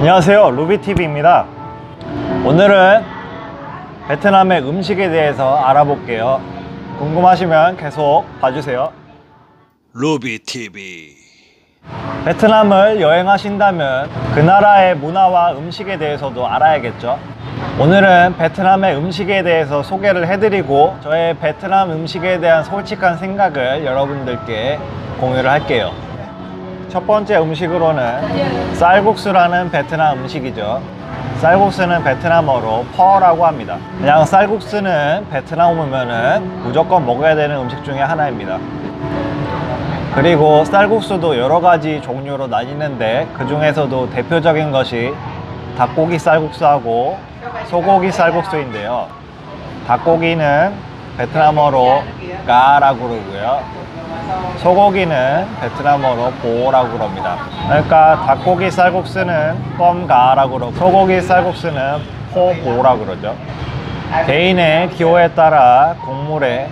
안녕하세요, 루비TV입니다. 오늘은 베트남의 음식에 대해서 알아볼게요. 궁금하시면 계속 봐주세요. 루비TV. 베트남을 여행하신다면 그 나라의 문화와 음식에 대해서도 알아야겠죠. 오늘은 베트남의 음식에 대해서 소개를 해드리고 저의 베트남 음식에 대한 솔직한 생각을 여러분들께 공유를 할게요. 첫 번째 음식으로는 쌀국수라는 베트남 음식이죠. 쌀국수는 베트남어로 퍼라고 합니다. 그냥 쌀국수는 베트남 오면은 무조건 먹어야 되는 음식 중에 하나입니다. 그리고 쌀국수도 여러 가지 종류로 나뉘는데 그 중에서도 대표적인 것이 닭고기 쌀국수하고 소고기 쌀국수인데요. 닭고기는 베트남어로 까라고 그러고요. 소고기는 베트남어로 보라고 그럽니다. 그러니까 닭고기 쌀국수는 껌가라고 그러고 소고기 쌀국수는 포보라고 그러죠. 개인의 기호에 따라 국물에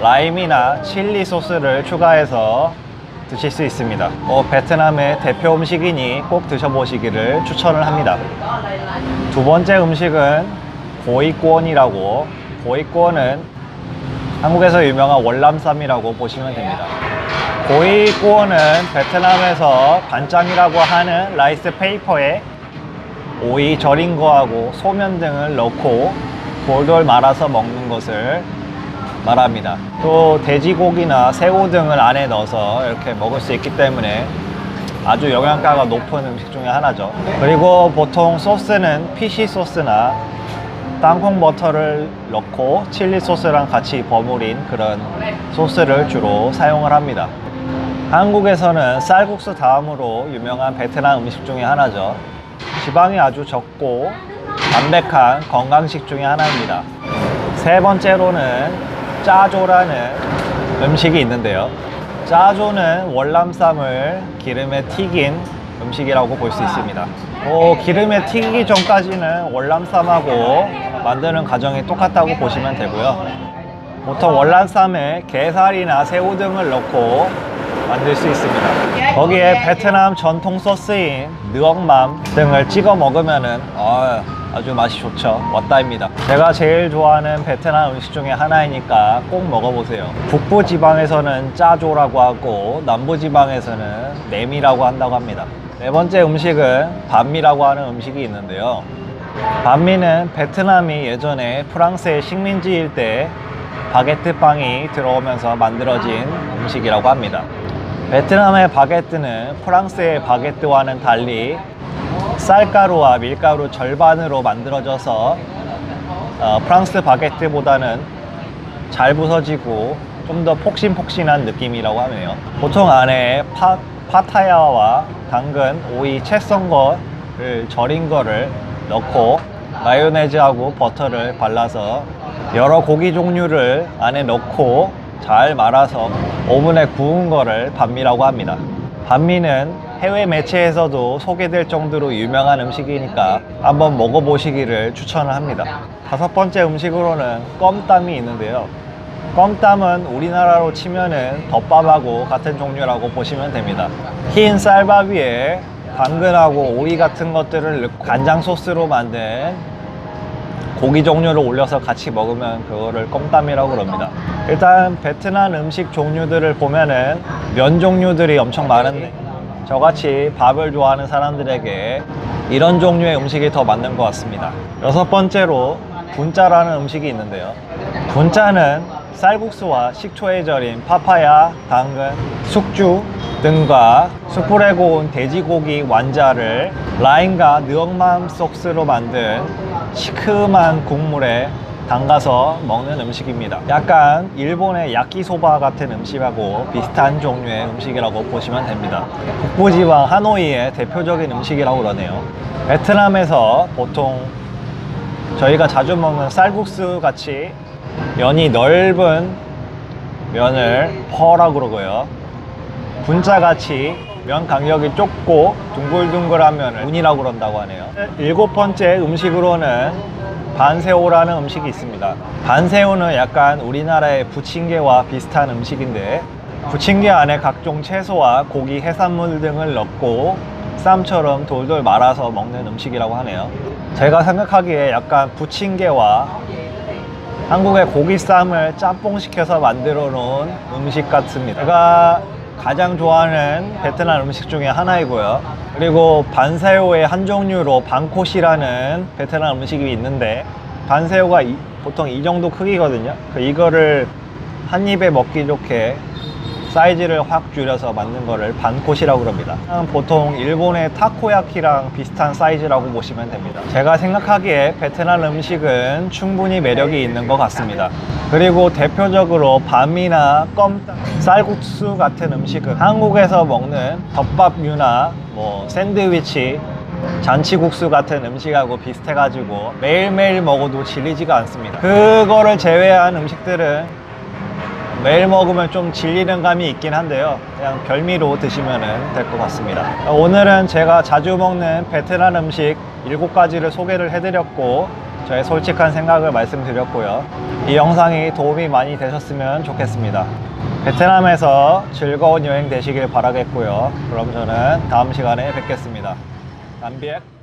라임이나 칠리 소스를 추가해서 드실 수 있습니다. 베트남의 대표 음식이니 꼭 드셔보시기를 추천을 합니다. 두 번째 음식은 고이꼬원이라고, 고이꼬원은 한국에서 유명한 월남쌈이라고 보시면 됩니다. 고이꼬원은 베트남에서 반짱이라고 하는 라이스 페이퍼에 오이 절인 거하고 소면 등을 넣고 돌돌 말아서 먹는 것을 말합니다. 또 돼지고기나 새우 등을 안에 넣어서 이렇게 먹을 수 있기 때문에 아주 영양가가 높은 음식 중에 하나죠. 그리고 보통 소스는 피쉬 소스나 땅콩 버터를 넣고 칠리 소스랑 같이 버무린 그런 소스를 주로 사용을 합니다. 한국에서는 쌀국수 다음으로 유명한 베트남 음식 중에 하나죠. 지방이 아주 적고 담백한 건강식 중에 하나입니다. 세 번째로는 짜조라는 음식이 있는데요. 짜조는 월남쌈을 기름에 튀긴 음식이라고 볼 수 있습니다. 기름에 튀기기 전까지는 월남쌈하고 만드는 과정이 똑같다고 보시면 되고요. 보통 월남쌈에 게살이나 새우 등을 넣고 만들 수 있습니다. 거기에 베트남 전통 소스인 느엉맘 등을 찍어 먹으면은 아주 맛이 좋죠. 왔다입니다. 제가 제일 좋아하는 베트남 음식 중에 하나이니까 꼭 먹어보세요. 북부 지방에서는 짜조라고 하고 남부 지방에서는 냄이라고 한다고 합니다. 네 번째 음식은 반미라고 하는 음식이 있는데요. 반미는 베트남이 예전에 프랑스의 식민지일 때 바게트 빵이 들어오면서 만들어진 음식이라고 합니다. 베트남의 바게트는 프랑스의 바게트와는 달리 쌀가루와 밀가루 절반으로 만들어져서 프랑스 바게트보다는 잘 부서지고 좀 더 폭신폭신한 느낌이라고 하네요. 보통 안에 파타야와 당근, 오이, 채 썬 거를 절인 거를 넣고 마요네즈하고 버터를 발라서 여러 고기 종류를 안에 넣고 잘 말아서 오븐에 구운 거를 반미라고 합니다. 반미는 해외 매체에서도 소개될 정도로 유명한 음식이니까 한번 먹어보시기를 추천을 합니다. 다섯 번째 음식으로는 껌땀이 있는데요. 껌땀은 우리나라로 치면은 덮밥하고 같은 종류라고 보시면 됩니다. 흰 쌀밥 위에 당근하고 오이 같은 것들을 넣고 간장 소스로 만든 고기 종류를 올려서 같이 먹으면 그거를 껌땀이라고 그럽니다. 일단 베트남 음식 종류들을 보면은 면 종류들이 엄청 많은데 저같이 밥을 좋아하는 사람들에게 이런 종류의 음식이 더 맞는 것 같습니다. 여섯 번째로 분짜라는 음식이 있는데요. 분짜는 쌀국수와 식초에 절인 파파야, 당근, 숙주 등과 숯불에 구운 돼지고기 완자를 라임과 느엉맘 소스로 만든 시큼한 국물에 담가서 먹는 음식입니다. 약간 일본의 야끼소바 같은 음식하고 비슷한 종류의 음식이라고 보시면 됩니다. 북부지방 하노이의 대표적인 음식이라고 그러네요. 베트남에서 보통 저희가 자주 먹는 쌀국수 같이 면이 넓은 면을 퍼라고 그러고요. 분짜같이 면 간격이 좁고 둥글둥글한 면을 운이라고 그런다고 하네요. 일곱 번째 음식으로는 반새우라는 음식이 있습니다. 반새우는 약간 우리나라의 부침개와 비슷한 음식인데 부침개 안에 각종 채소와 고기, 해산물 등을 넣고 쌈처럼 돌돌 말아서 먹는 음식이라고 하네요. 제가 생각하기에 약간 부침개와 한국의 고기쌈을 짬뽕시켜서 만들어 놓은 음식 같습니다. 제가 가장 좋아하는 베트남 음식 중에 하나이고요. 그리고 반새우의 한 종류로 방콧이라는 베트남 음식이 있는데, 반새우가 보통 이 정도 크기거든요. 이거를 한 입에 먹기 좋게 사이즈를 확 줄여서 만든 거를 반콧이라고 그럽니다. 보통 일본의 타코야키랑 비슷한 사이즈라고 보시면 됩니다. 제가 생각하기에 베트남 음식은 충분히 매력이 있는 것 같습니다. 그리고 대표적으로 밤이나 껌, 쌀국수 같은 음식은 한국에서 먹는 덮밥류나 뭐 샌드위치, 잔치국수 같은 음식하고 비슷해가지고 매일매일 먹어도 질리지가 않습니다. 그거를 제외한 음식들은 매일 먹으면 좀 질리는 감이 있긴 한데요, 그냥 별미로 드시면 될 것 같습니다. 오늘은 제가 자주 먹는 베트남 음식 7가지를 소개를 해드렸고, 저의 솔직한 생각을 말씀드렸고요. 이 영상이 도움이 많이 되셨으면 좋겠습니다. 베트남에서 즐거운 여행 되시길 바라겠고요. 그럼 저는 다음 시간에 뵙겠습니다. 남비액